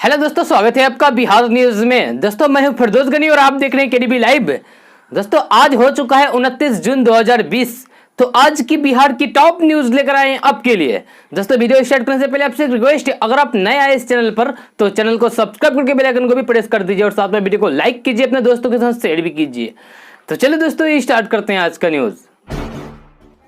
Hello दोस्तों, स्वागत है आपका बिहार न्यूज में। दोस्तों मैं हूं फिरदौस गनी और आप देख रहे हैं केडीबी लाइव। दोस्तों आज हो चुका है 29 जून 2020। तो आज की बिहार की टॉप न्यूज लेकर आए हैं आपके लिए। दोस्तों वीडियो स्टार्ट करने से पहले आपसे एक रिक्वेस्ट है, अगर आप नए आए इस चैनल पर तो चैनल को सब्सक्राइब करके बेल आइकन को भी प्रेस कर दीजिए और साथ में वीडियो को लाइक कीजिए, अपने दोस्तों के साथ शेयर भी कीजिए। तो चलिए दोस्तों ये स्टार्ट करते हैं आज का न्यूज।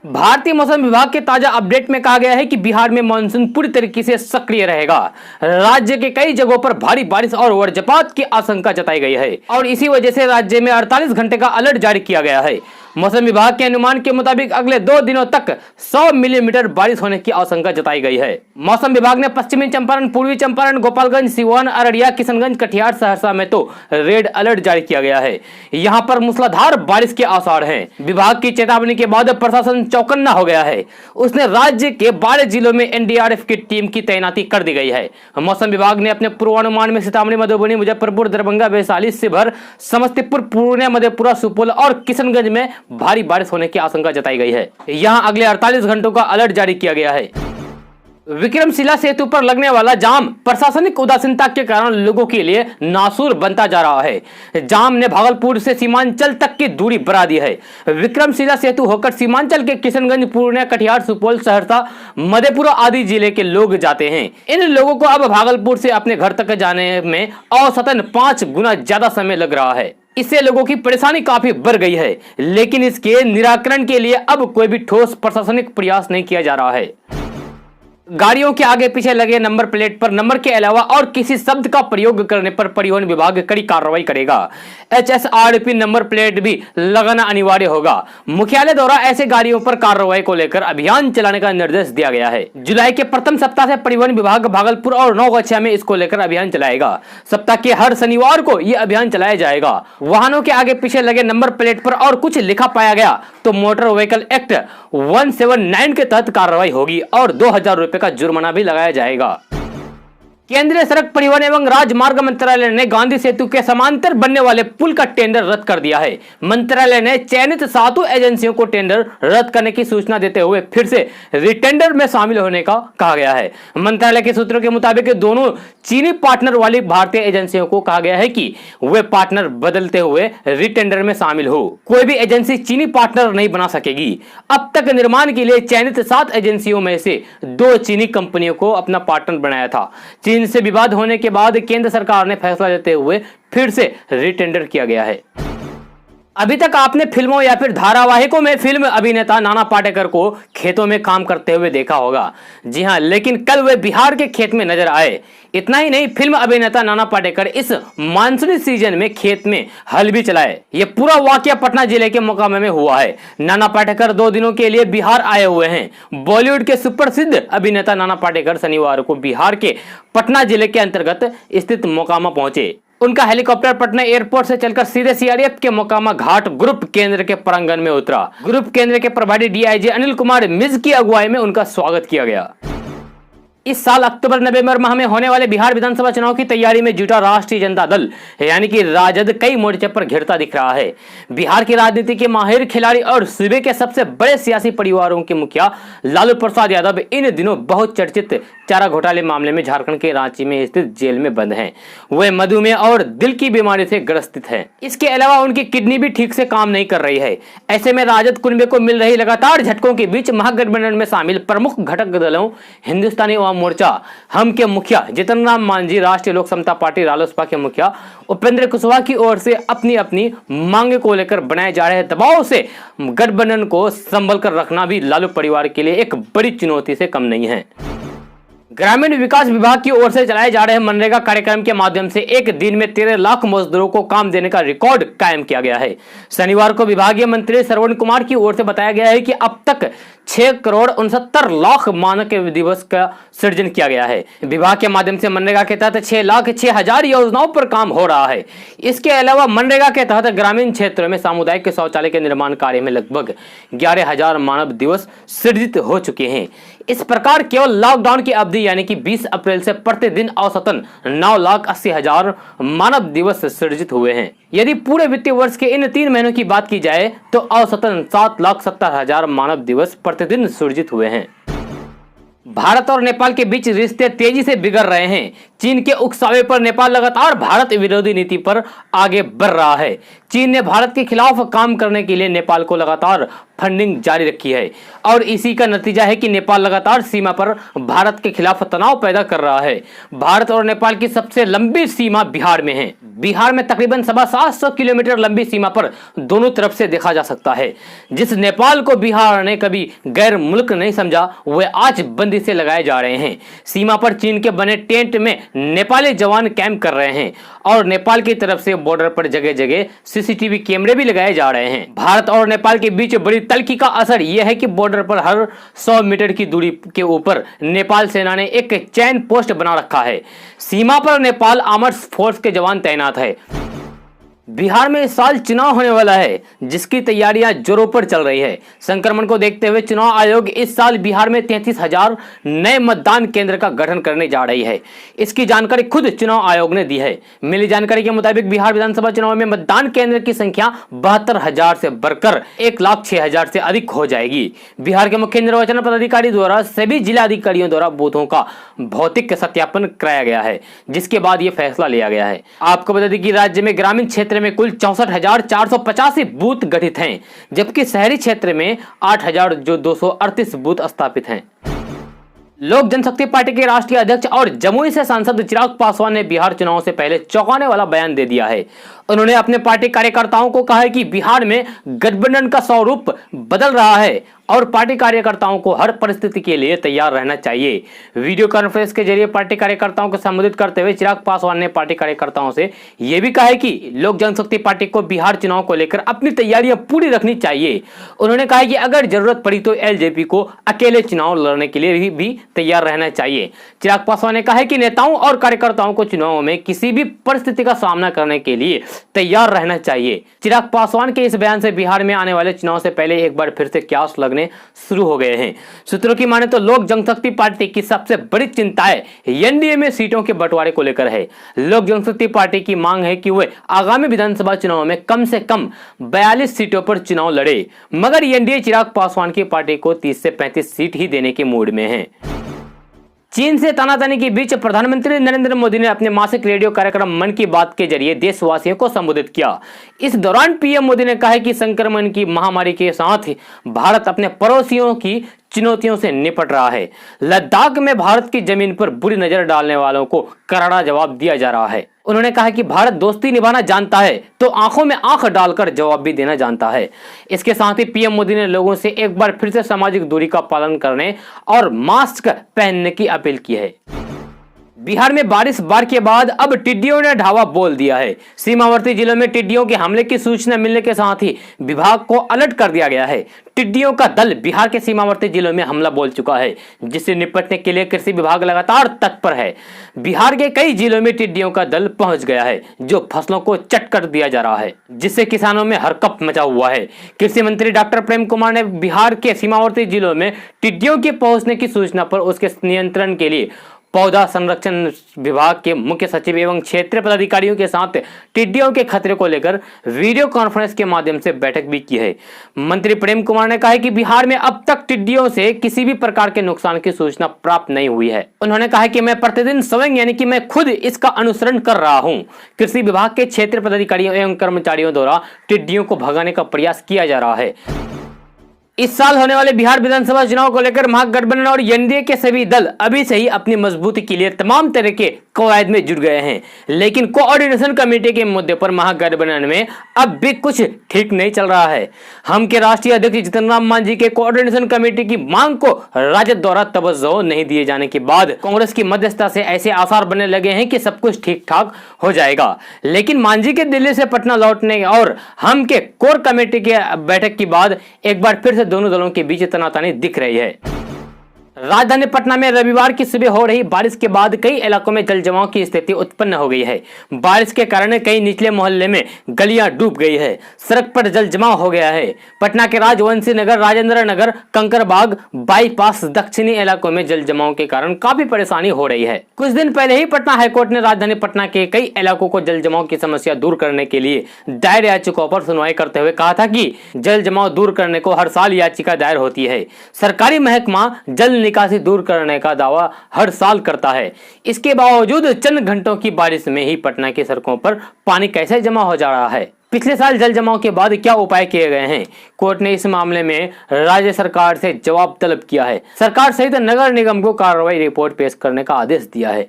भारतीय मौसम विभाग के ताजा अपडेट में कहा गया है कि बिहार में मानसून पूरी तरीके से सक्रिय रहेगा। राज्य के कई जगहों पर भारी बारिश और वज्रपात की आशंका जताई गई है और इसी वजह से राज्य में 48 घंटे का अलर्ट जारी किया गया है। मौसम विभाग के अनुमान के मुताबिक अगले 2 दिनों तक 100 मिलीमीटर बारिश होने की आशंका जताई गई है। मौसम विभाग ने पश्चिमी चंपारण, पूर्वी चंपारण, गोपालगंज, सिवान, अररिया, किशनगंज, कटिहार, सहरसा में तो रेड अलर्ट जारी किया गया है। यहाँ पर मूसलाधार बारिश के आसार हैं। विभाग की चेतावनी के बाद प्रशासन चौकन्ना हो गया है। उसने राज्य के 12 जिलों में एनडीआरएफ की टीम की तैनाती कर दी गई है। मौसम विभाग ने अपने पूर्वानुमान में सीतामढ़ी, मधुबनी, मुजफ्फरपुर, दरभंगा, वैशाली, शिवहर, समस्तीपुर, पूर्णिया, मधेपुरा, सुपौल और किशनगंज में भारी बारिश होने की आशंका जताई गई है। यहां अगले 48 घंटों का अलर्ट जारी किया गया है। विक्रमशिला सेतु पर लगने वाला जाम प्रशासनिक उदासीनता के कारण लोगों के लिए नासूर बनता जा रहा है। जाम ने भागलपुर से सीमांचल तक की दूरी बढ़ा दी है। विक्रमशिला सेतु होकर सीमांचल के किशनगंज, पूर्णिया, कटिहार, सुपौल, सहरसा, मधेपुरा आदि जिले के लोग जाते हैं। इन लोगों को अब भागलपुर से अपने घर तक जाने में औसतन 5 गुना ज्यादा समय लग रहा है। इससे लोगों की परेशानी काफी बढ़ गई है, लेकिन इसके निराकरण के लिए अब कोई भी ठोस प्रशासनिक प्रयास नहीं किया जा रहा है। गाड़ियों के आगे पीछे लगे नंबर प्लेट पर नंबर के अलावा और किसी शब्द का प्रयोग करने पर परिवहन विभाग कड़ी कार्रवाई करेगा। HSRP नंबर प्लेट भी लगाना अनिवार्य होगा। मुख्यालय द्वारा ऐसे गाड़ियों पर कार्रवाई को लेकर अभियान चलाने का निर्देश दिया गया है। जुलाई के प्रथम सप्ताह से परिवहन विभाग भागलपुर और नौगछिया में इसको लेकर अभियान चलाएगा। सप्ताह के हर शनिवार को यह अभियान चलाया जाएगा। वाहनों के आगे पीछे लगे नंबर प्लेट पर और कुछ लिखा पाया गया तो मोटर व्हीकल एक्ट 179 के तहत कार्रवाई होगी और 2000 रुपए का जुर्माना भी लगाया जाएगा। केंद्रीय सड़क परिवहन एवं राजमार्ग मंत्रालय ने गांधी सेतु के समांतर बनने वाले पुल का टेंडर रद्द कर दिया है। मंत्रालय ने चयनित 7 एजेंसियों को टेंडर रद्द करने की सूचना देते हुए फिर से रिटेंडर में शामिल होने का कहा गया है। मंत्रालय के सूत्रों के मुताबिक दोनों चीनी पार्टनर वाली भारतीय एजेंसियों को कहा गया है कि वे पार्टनर बदलते हुए रिटेंडर में शामिल हो। कोई भी एजेंसी चीनी पार्टनर नहीं बना सकेगी। अब तक निर्माण के लिए चयनित 7 एजेंसियों में से 2 चीनी कंपनियों को अपना पार्टनर बनाया था। चीन से विवाद होने के बाद केंद्र सरकार ने फैसला लेते हुए फिर से रिटेंडर किया गया है। अभी तक आपने फिल्मों या फिर धारावाहिकों में फिल्म अभिनेता नाना पाटेकर को खेतों में काम करते हुए देखा होगा। जी हां, लेकिन कल वे बिहार के खेत में नजर आए। इतना ही नहीं, फिल्म अभिनेता नाना पाटेकर इस मानसूनी सीजन में खेत में हल भी चलाए। ये पूरा वाकया पटना जिले के मोकामा में हुआ है। नाना पाटेकर 2 दिनों के लिए बिहार आए हुए हैं। बॉलीवुड के सुप्रसिद्ध अभिनेता नाना पाटेकर शनिवार को बिहार के पटना जिले के अंतर्गत स्थित मोकामा पहुंचे। उनका हेलीकॉप्टर पटना एयरपोर्ट से चलकर सीधे सीआरपीएफ के मोकामा घाट ग्रुप केंद्र के प्रांगण में उतरा। ग्रुप केंद्र के प्रभारी डीआईजी अनिल कुमार मिज की अगुवाई में उनका स्वागत किया गया। इस साल अक्टूबर-नवंबर माह में होने वाले बिहार विधानसभा चुनाव की तैयारी में जुटा राष्ट्रीय जनता दल यानी कि राजद कई मोर्चे पर घिरता दिख रहा है। बिहार की राजनीति के माहिर खिलाड़ी और सूबे के सबसे बड़े सियासी परिवारों के मुखिया लालू प्रसाद यादव इन दिनों बहुत चर्चित चारा घोटाले मामले में झारखंड के रांची में स्थित जेल में बंद हैं। वे मधुमेह और दिल की बीमारी से ग्रसित हैं। इसके अलावा उनकी किडनी भी ठीक से काम नहीं कर रही है। ऐसे में राजद कुनबे को मिल रही लगातार झटकों के बीच महागठबंधन में शामिल प्रमुख घटक दलों हिंदुस्तानी मोर्चा हम के मुखिया जीतन राम मांझी, राष्ट्रीय लोक समता पार्टी रालोसपा के मुखिया उपेंद्र कुशवाहा की ओर से अपनी अपनी मांगे को लेकर बनाए जा रहे दबाव से गठबंधन को संभल कर रखना भी लालू परिवार के लिए एक बड़ी चुनौती से कम नहीं है। ग्रामीण विकास विभाग की ओर से चलाए जा रहे मनरेगा कार्यक्रम के माध्यम से एक दिन में 13 लाख मजदूरों को काम देने का रिकॉर्ड कायम किया गया है। शनिवार को विभागीय मंत्री श्रवण कुमार की ओर से बताया गया है कि अब तक 6,69,00,000 मानक दिवस का सृजन किया गया है। विभाग के माध्यम से मनरेगा के तहत 6,06,000 योजनाओं पर काम हो रहा है। इसके अलावा मनरेगा के तहत ग्रामीण क्षेत्रों में सामुदायिक शौचालय के निर्माण कार्य में लगभग 11,000 मानव दिवस सृजित हो चुके हैं। इस प्रकार केवल लॉकडाउन की अवधि यानी कि 20 अप्रैल से प्रतिदिन औसतन 9,80,000 मानव दिवस सृजित हुए हैं। यदि पूरे वित्तीय वर्ष के इन 3 महीनों की बात की जाए तो औसतन 7,70,000 मानव दिवस प्रतिदिन सृजित हुए हैं। भारत और नेपाल के बीच रिश्ते तेजी से बिगड़ रहे हैं। चीन के उकसावे पर नेपाल लगातार भारत विरोधी नीति पर आगे बढ़ रहा है। चीन ने भारत के खिलाफ काम करने के लिए नेपाल को लगातार फंडिंग जारी रखी है और इसी का नतीजा है कि नेपाल लगातार सीमा पर भारत के खिलाफ तनाव पैदा कर रहा है। भारत और नेपाल की सबसे लंबी सीमा बिहार में है। बिहार में तकरीबन 750 किलोमीटर लंबी सीमा पर दोनों तरफ से देखा जा सकता है। जिस नेपाल को बिहार ने कभी गैर मुल्क नहीं समझा, वह आज बंदी से लगाए जा रहे हैं। सीमा पर चीन के बने टेंट में नेपाली जवान कैंप कर रहे हैं और नेपाल की तरफ से बॉर्डर पर जगह जगह सीसीटीवी कैमरे भी लगाए जा रहे हैं। भारत और नेपाल के बीच बड़ी तल्खी का असर यह है कि बॉर्डर पर हर 100 मीटर की दूरी के ऊपर नेपाल सेना ने एक चेन पोस्ट बना रखा है। सीमा पर नेपाल आर्म्ड फोर्स के जवान तैनात है। बिहार में इस साल चुनाव होने वाला है, जिसकी तैयारियां जोरों पर चल रही है। संक्रमण को देखते हुए चुनाव आयोग इस साल बिहार में 33,000 नए मतदान केंद्र का गठन करने जा रही है। इसकी जानकारी खुद चुनाव आयोग ने दी है। मिली जानकारी के मुताबिक बिहार विधानसभा चुनाव में मतदान केंद्र की संख्या 72,000 से बढ़कर 1,06,000 से अधिक हो जाएगी। बिहार के मुख्य निर्वाचन पदाधिकारी द्वारा सभी जिला अधिकारियों द्वारा बूथों का भौतिक सत्यापन कराया गया है, जिसके बाद यह फैसला लिया गया है। आपको बता दें कि राज्य में ग्रामीण क्षेत्र में कुल 64,485 बूथ गठित हैं, जबकि शहरी क्षेत्र में 8,238 बूथ स्थापित हैं। लोक जनशक्ति पार्टी के राष्ट्रीय अध्यक्ष और जमुई से सांसद चिराग पासवान ने बिहार चुनाव से पहले चौंकाने वाला बयान दे दिया है। उन्होंने अपने पार्टी कार्यकर्ताओं को कहा है कि बिहार में गठबंधन का स्वरूप बदल रहा है और पार्टी कार्यकर्ताओं को हर परिस्थिति के लिए तैयार रहना चाहिए। वीडियो कॉन्फ्रेंस के जरिए पार्टी कार्यकर्ताओं को संबोधित करते हुए चिराग पासवान ने पार्टी कार्यकर्ताओं से यह भी कहा है कि लोक जनशक्ति पार्टी को बिहार चुनाव को लेकर अपनी तैयारियां पूरी रखनी चाहिए। उन्होंने कहा कि अगर जरूरत पड़ी तो एलजेपी को अकेले चुनाव लड़ने के लिए भी तैयार रहना चाहिए। चिराग पासवान ने कहा है कि नेताओं और कार्यकर्ताओं को चुनाव में किसी भी परिस्थिति का सामना करने के लिए तैयार रहना चाहिए। चिराग पासवान के इस बयान से बिहार में आने वाले चुनाव से पहले एक बार फिर से क्यास लगने शुरू हो गए हैं। सूत्रों की माने तो लोक जनशक्ति पार्टी की सबसे बड़ी चिंताएं एनडीए में सीटों के बंटवारे को लेकर है। लोक जनशक्ति पार्टी की मांग है कि वे आगामी विधानसभा चुनाव में कम से कम 42 सीटों पर चुनाव लड़े, मगर एनडीए चिराग पासवान की पार्टी को 30 से 35 सीट ही देने के मूड में है। चीन से तानातानी के बीच प्रधानमंत्री नरेंद्र मोदी ने अपने मासिक रेडियो कार्यक्रम मन की बात के जरिए देशवासियों को संबोधित किया। इस दौरान पीएम मोदी ने कहा कि संक्रमण की महामारी के साथ भारत अपने पड़ोसियों की चुनौतियों से निपट रहा है। लद्दाख में भारत की जमीन पर बुरी नजर डालने वालों को करारा जवाब दिया जा रहा है। उन्होंने कहा कि भारत दोस्ती निभाना जानता है तो आंखों में आंख डालकर जवाब भी देना जानता है। इसके साथ ही पीएम मोदी ने लोगों से एक बार फिर से सामाजिक दूरी का पालन करने और मास्क पहनने की अपील की है। बिहार में बारिश के बाद अब टिड्डियों ने ढावा बोल दिया है। सीमावर्ती जिलों में टिड्डियों के हमले की सूचना मिलने के साथ ही विभाग को अलर्ट कर दिया गया है। टिड्डियों का दल बिहार के सीमावर्ती जिलों में हमला बोल चुका है, जिससे निपटने के लिए कृषि विभाग लगातार तत्पर है। बिहार के कई जिलों में टिड्डियों का दल पहुंच गया है, जो फसलों को चट कर दिया जा रहा है, जिससे किसानों में हरकंप मचा हुआ है। कृषि मंत्री डॉक्टर प्रेम कुमार ने बिहार के सीमावर्ती जिलों में टिड्डियों के पहुंचने की सूचना पर उसके नियंत्रण के लिए पौधा संरक्षण विभाग के मुख्य सचिव एवं क्षेत्रीय पदाधिकारियों के साथ टिड्डियों के खतरे को लेकर वीडियो कॉन्फ्रेंस के माध्यम से बैठक भी की है। मंत्री प्रेम कुमार ने कहा है कि बिहार में अब तक टिड्डियों से किसी भी प्रकार के नुकसान की सूचना प्राप्त नहीं हुई है। उन्होंने कहा कि मैं प्रतिदिन स्वयं यानी कि मैं खुद इसका अनुसरण कर रहा हूं। कृषि विभाग के क्षेत्रीय पदाधिकारियों एवं कर्मचारियों द्वारा टिड्डियों को भगाने का प्रयास किया जा रहा है। इस साल होने वाले बिहार विधानसभा चुनाव को लेकर महागठबंधन और एनडीए के सभी दल अभी से ही अपनी मजबूती के लिए तमाम तरह के कवायद में जुट गए हैं, लेकिन कोऑर्डिनेशन कमेटी के मुद्दे पर महागठबंधन में अब भी कुछ ठीक नहीं चल रहा है। हम के राष्ट्रीय अध्यक्ष जीतन राम मांझी के कोऑर्डिनेशन कमेटी की मांग को राजद द्वारा तवज्जो नहीं दिए जाने के बाद कांग्रेस की मध्यस्थता से ऐसे आसार बनने लगे हैं कि सब कुछ ठीक ठाक हो जाएगा। लेकिन मांझी के दिल्ली से पटना लौटने और हम के कोर कमेटी के बैठक के बाद एक बार फिर से दोनों दलों के बीच तनातनी दिख रही है। राजधानी पटना में रविवार की सुबह हो रही बारिश के बाद कई इलाकों में जल जमाव की स्थिति उत्पन्न हो गई है। बारिश के कारण कई निचले मोहल्ले में गलियां डूब गई है, सड़क पर जल जमाव हो गया है। पटना के राजवंशी नगर, राजेंद्र नगर, कंकरबाग, बाईपास दक्षिणी इलाकों में जल जमाव के कारण काफी परेशानी हो रही है। कुछ दिन पहले ही पटना हाईकोर्ट ने राजधानी पटना के कई इलाकों को जल जमाव की समस्या दूर करने के लिए दायर याचिकाओं पर सुनवाई करते हुए कहा था कि जल जमाव दूर करने को हर साल याचिका दायर होती है। सरकारी महकमा जल निकासी दूर करने का दावा हर साल करता है। इसके बावजूद चंद घंटों की बारिश में ही पटना की सड़कों पर पानी कैसे जमा हो जा रहा है? पिछले साल जल जमाव के बाद क्या उपाय किए गए हैं? कोर्ट ने इस मामले में राज्य सरकार से जवाब तलब किया है। सरकार सहित नगर निगम को कार्रवाई रिपोर्ट पेश करने का आदेश दिया है।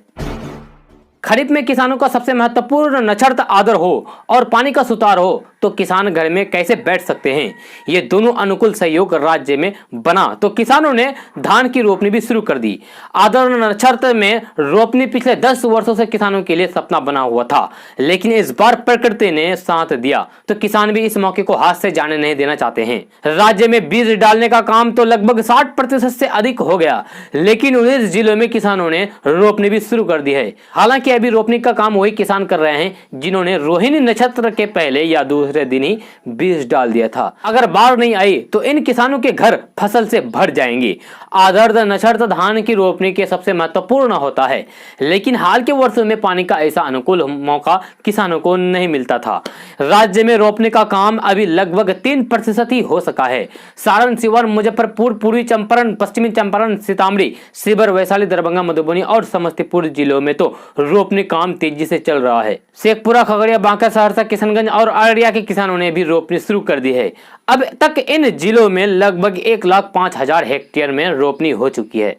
खरीफ में किसानों का सबसे महत्वपूर्ण नक्षत्र आदर हो और पानी का सुतार हो तो किसान घर में कैसे बैठ सकते हैं? ये दोनों अनुकूल सहयोग राज्य में बना तो किसानों ने धान की रोपनी भी शुरू कर दी। आदर नक्षत्र में रोपनी पिछले 10 वर्षों से किसानों के लिए सपना बना हुआ था, लेकिन इस बार प्रकृति ने साथ दिया तो किसान भी इस मौके को हाथ से जाने नहीं देना चाहते हैं। राज्य में बीज डालने का काम तो लगभग 60% से अधिक हो गया, लेकिन 19 जिलों में किसानों ने रोपनी भी शुरू कर दी है। हालांकि अभी रोपनी का काम वही किसान कर रहे हैं जिन्होंने रोहिणी नक्षत्र के पहले या दूसरे दिन ही बीज डाल दिया था। अगर बाढ़ नहीं आई तो इन किसानों के घर फसल से भर जाएंगे। आदर्श नक्षत्र धान की रोपनी के सबसे महत्वपूर्ण होता है, लेकिन हाल के वर्षों में पानी का ऐसा अनुकूल मौका किसानों को नहीं मिलता था। राज्य में रोपनी का काम अभी लगभग 3% ही हो सका है। सारण, शिवहर, मुजफ्फरपुर, पूर्वी चंपारण, पश्चिमी चंपारण, सीतामढ़ी, शिवहर, वैशाली, दरभंगा, मधुबनी और समस्तीपुर जिलों में तो रोपनी काम तेजी से चल रहा है। शेखपुरा, खगड़िया, बांका, सहरसा, किशनगंज और अररिया के किसानों ने भी रोपनी शुरू कर दी है। अब तक इन जिलों में लगभग 1,05,000 हेक्टेयर में रोपनी हो चुकी है।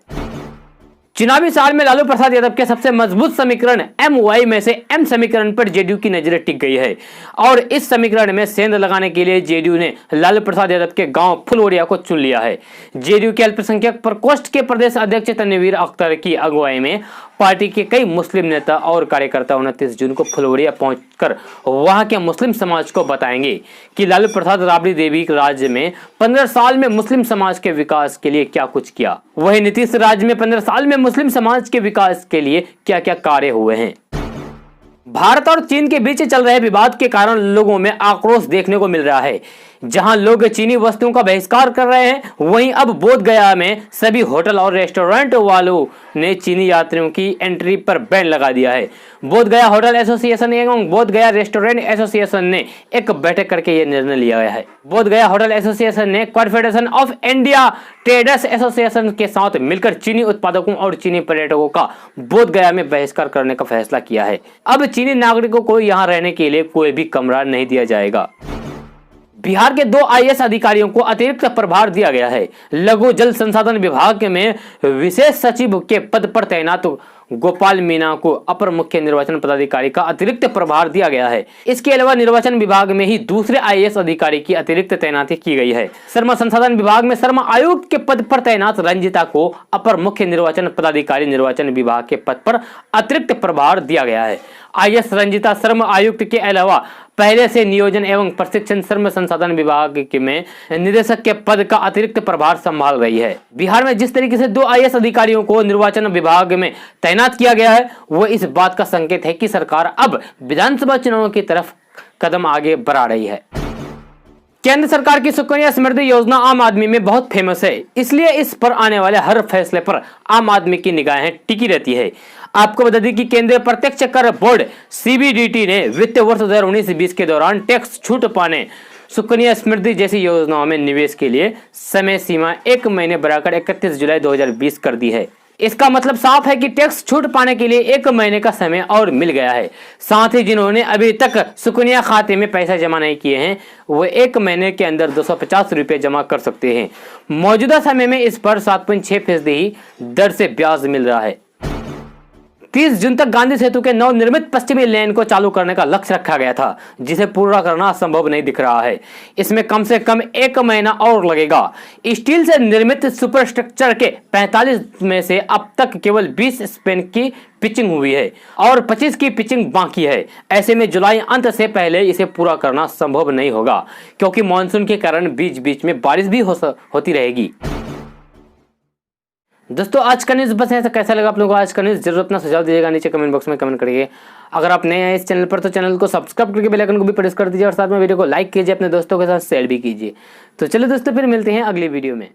चुनावी साल में लालू प्रसाद यादव के सबसे मजबूत समीकरण MY में से M समीकरण पर जेडीयू की नजरें टिक गई है और इस समीकरण में सेंध लगाने के लिए जेडीयू ने लालू प्रसाद यादव के गांव फुलवरिया को चुन लिया है। जेडीयू के अल्पसंख्यक प्रकोष्ठ के प्रदेश अध्यक्ष तनवीर अख्तर की अगुवाई में पार्टी के कई मुस्लिम नेता और कार्यकर्ता 29 जून को फुलवरिया पहुंचकर वहां के मुस्लिम समाज को बताएंगे कि लालू प्रसाद राबड़ी देवी राज्य में 15 साल में मुस्लिम समाज के विकास के लिए क्या कुछ किया, वही नीतीश राज्य में 15 साल में मुस्लिम समाज के विकास के लिए क्या क्या कार्य हुए हैं। भारत और चीन के बीच चल रहे विवाद के कारण लोगों में आक्रोश देखने को मिल रहा है। जहां लोग चीनी वस्तुओं का बहिष्कार कर रहे हैं, वहीं अब बोधगया में सभी होटल और रेस्टोरेंट वालों ने चीनी यात्रियों की एंट्री पर बैन लगा दिया है। बोधगया होटल एसोसिएशन एवं बोधगया रेस्टोरेंट एसोसिएशन ने एक बैठक करके यह निर्णय लिया गया है। बोधगया होटल एसोसिएशन ने confederation of India traders association के साथ मिलकर चीनी उत्पादकों और चीनी पर्यटकों का बोधगया में बहिष्कार करने का फैसला किया है। अब चीनी नागरिकों को यहाँ रहने के लिए कोई भी कमरा नहीं दिया जाएगा। बिहार के 2 IAS अधिकारियों को अतिरिक्त प्रभार दिया गया है। लघु जल संसाधन विभाग में विशेष सचिव के पद पर तैनात गोपाल मीणा को अपर मुख्य निर्वाचन पदाधिकारी का अतिरिक्त प्रभार दिया गया है। इसके अलावा निर्वाचन विभाग में ही दूसरे IAS अधिकारी की अतिरिक्त तैनाती की गई है। श्रम संसाधन विभाग में श्रम आयुक्त के पद पर तैनात रंजिता को अपर मुख्य निर्वाचन पदाधिकारी निर्वाचन विभाग के पद पर अतिरिक्त प्रभार दिया गया है। IAS रंजिता श्रम आयुक्त के अलावा पहले से नियोजन एवं प्रशिक्षण श्रम संसाधन विभाग में निदेशक के पद का अतिरिक्त प्रभार संभाल रही है। बिहार में जिस तरीके से 2 IAS अधिकारियों को निर्वाचन विभाग में तैनात किया गया है, वो इस बात का संकेत है कि सरकार अब विधानसभा चुनाव की तरफ कदम आगे बढ़ा रही है। केंद्र सरकार की सुकन्या समृद्धि योजना आम आदमी में बहुत फेमस है, इसलिए इस पर आने वाले हर फैसले पर आम आदमी की निगाहें टिकी रहती है। आपको बता दें कि केंद्रीय प्रत्यक्ष कर बोर्ड CBDT ने वित्त वर्ष 2019-20 के दौरान टैक्स छूट पाने सुकन्या समृद्धि जैसी योजनाओं में निवेश के लिए समय सीमा 1 महीने बढ़ाकर 31 जुलाई 2020 कर दी है। इसका मतलब साफ है कि टैक्स छूट पाने के लिए 1 महीने का समय और मिल गया है। साथ ही जिन्होंने अभी तक सुकन्या खाते में पैसा जमा नहीं किए हैं, वो 1 महीने के अंदर 250 रुपये जमा कर सकते हैं। मौजूदा समय में इस पर 7.6% ही दर से ब्याज मिल रहा है। 30 जून तक गांधी सेतु के नवनिर्मित पश्चिमी लेन को चालू करने का लक्ष्य रखा गया था, जिसे पूरा करना संभव नहीं दिख रहा है। इसमें कम से कम 1 महीना और लगेगा। स्टील से निर्मित सुपरस्ट्रक्चर के 45 में से अब तक केवल 20 स्पेन की पिचिंग हुई है और 25 की पिचिंग बाकी है। ऐसे में जुलाई अंत से पहले इसे पूरा करना संभव नहीं होगा, क्योंकि मानसून के कारण बीच बीच में बारिश भी होती रहेगी। दोस्तों आज का न्यूज़ बस ऐसा। कैसा लगा आप लोगों को आज का न्यूज़? जरूर अपना सुझाव दीजिएगा, नीचे कमेंट बॉक्स में कमेंट करिए। अगर आप नए हैं इस चैनल पर तो चैनल को सब्सक्राइब करके बेल आइकन को भी प्रेस कर दीजिए और साथ में वीडियो को लाइक कीजिए, अपने दोस्तों के साथ शेयर भी कीजिए। तो चलो दोस्तों फिर मिलते हैं अगली वीडियो में।